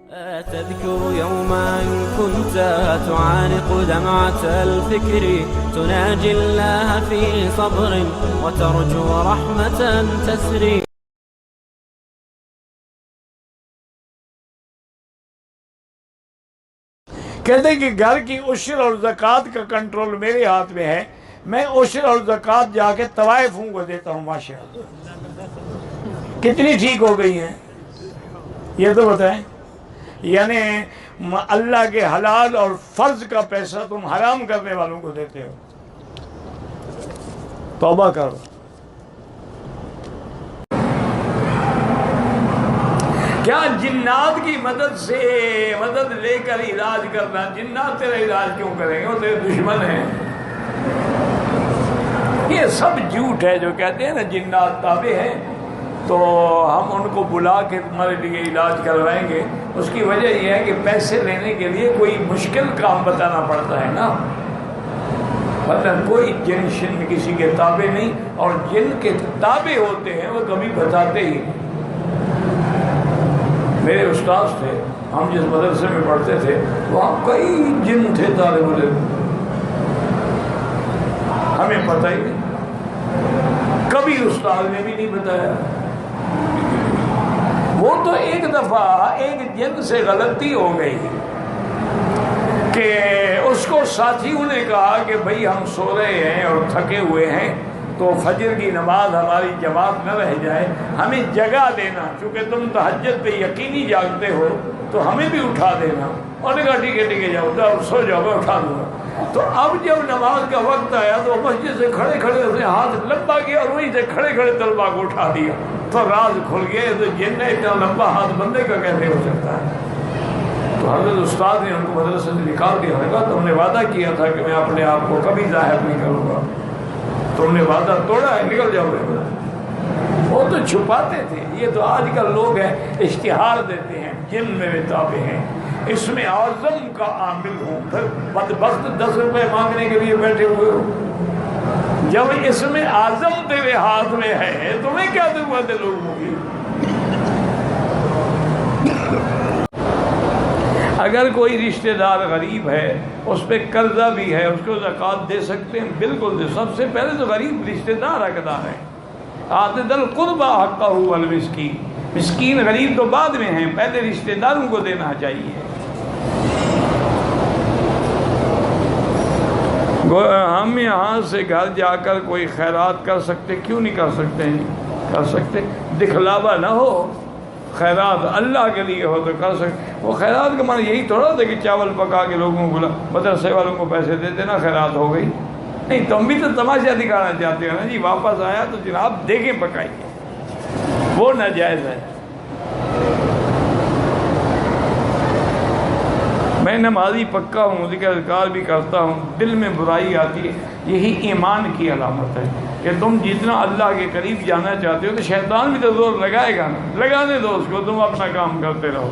تذكر يوما كنت تعانق دمعة الفكر تناجي الله في صبر وترجو رحمة تسري. کہتے ہیں کہ گھر کی عشر اور زکوٰۃ کا کنٹرول میرے ہاتھ میں ہے، میں عشر اور زکوٰۃ جا کے طوائفوں کو دیتا ہوں. ماشاءاللہ کتنی ٹھیک ہو گئی ہیں یہ تو بتائیں. یعنی اللہ کے حلال اور فرض کا پیسہ تم حرام کرنے والوں کو دیتے ہو. توبہ کرو. کیا جنات کی مدد سے مدد لے کر علاج کرنا؟ جنات تیرا علاج کیوں کریں گے؟ وہ تیرے دشمن ہیں. یہ سب جھوٹ ہے جو کہتے ہیں نا جنات تابع ہیں تو ہم ان کو بلا کے تمہارے لیے علاج کروائیں گے. اس کی وجہ یہ ہے کہ پیسے لینے کے لیے کوئی مشکل کام بتانا پڑتا ہے نا. مطلب کوئی جن شن کسی کے تابع نہیں، اور جن کے تابع ہوتے ہیں وہ کبھی بتاتے ہی نہیں. میرے استاذ تھے، ہم جس مدرسے میں پڑھتے تھے وہاں کئی جن تھے طالب علم، ہمیں پتہ ہی نہیں، کبھی استاذ نے بھی نہیں بتایا. وہ تو ایک دفعہ ایک جن سے غلطی ہو گئی کہ اس کو ساتھیوں نے کہا کہ بھئی ہم سو رہے ہیں اور تھکے ہوئے ہیں تو فجر کی نماز ہماری جماعت نہ رہ جائے، ہمیں جگہ دینا، چونکہ تم تہجد پہ یقینی جاگتے ہو تو ہمیں بھی اٹھا دینا. اور نے کہا ٹھیک ہے جاؤ سو جاؤ میں اٹھا دوں گا. تو اب جب نماز کا وقت آیا تو مسجد سے کھڑے کھڑے اس نے ہاتھ لمبا کیا اور وہیں سے کھڑے کھڑے طلبا کو اٹھا دیا. تو راز کھل گیا. تو جن نے اتنا لمبا ہاتھ بندے کا کیسے ہو سکتا ہے؟ تو حضرت استاد نے ان کو مدرسے سے نکال دیا. کہا تم نے وعدہ کیا تھا کہ میں اپنے آپ کو کبھی ظاہر نہیں کروں گا، تم نے وعدہ توڑا ہے، نکل جاؤ. وہ تو چھپاتے تھے. یہ تو آج کل لوگ ہیں اشتہار دیتے ہیں جن میں وہ تابع ہیں، اس میں اعظم کا عامل ہوں، پھر بدبخت 10 روپے مانگنے کے لیے بیٹھے ہوئے ہو. جب اس میں اعظم تیرے ہاتھ میں ہے تمہیں کیا ضرورت ہے لوگوں کی؟ اگر کوئی رشتہ دار غریب ہے، اس پہ قرضہ بھی ہے، اس کو زکوٰۃ دے سکتے ہیں، بالکل دے. سب سے پہلے تو غریب رشتہ دار حقدار ہے. آتِ ذی القربیٰ حقہ والمسکین، مسکین غریب تو بعد میں ہیں، پہلے رشتہ داروں کو دینا چاہیے. ہم یہاں سے گھر جا کر کوئی خیرات کر سکتے؟ کیوں نہیں کر سکتے ہیں؟ کر سکتے. دکھلاوا نہ ہو، خیرات اللہ کے لیے ہو تو کر سکتے. وہ خیرات کا معنی یہی تھوڑا تھا کہ چاول پکا کے لوگوں کو مدرسے والوں کو پیسے دے دینا خیرات ہو گئی. نہیں، تم بھی تو تماشا دکھانا چاہتے ہو نا جی. واپس آیا تو جناب دیکھیں پکائیے، وہ ناجائز ہے. میں نمازی پکا ہوں، ذکر اذکار بھی کرتا ہوں، دل میں برائی آتی ہے. یہی ایمان کی علامت ہے کہ تم جتنا اللہ کے قریب جانا چاہتے ہو تو شیطان بھی تو زور لگائے گا نا. لگانے دو اس کو، تم اپنا کام کرتے رہو.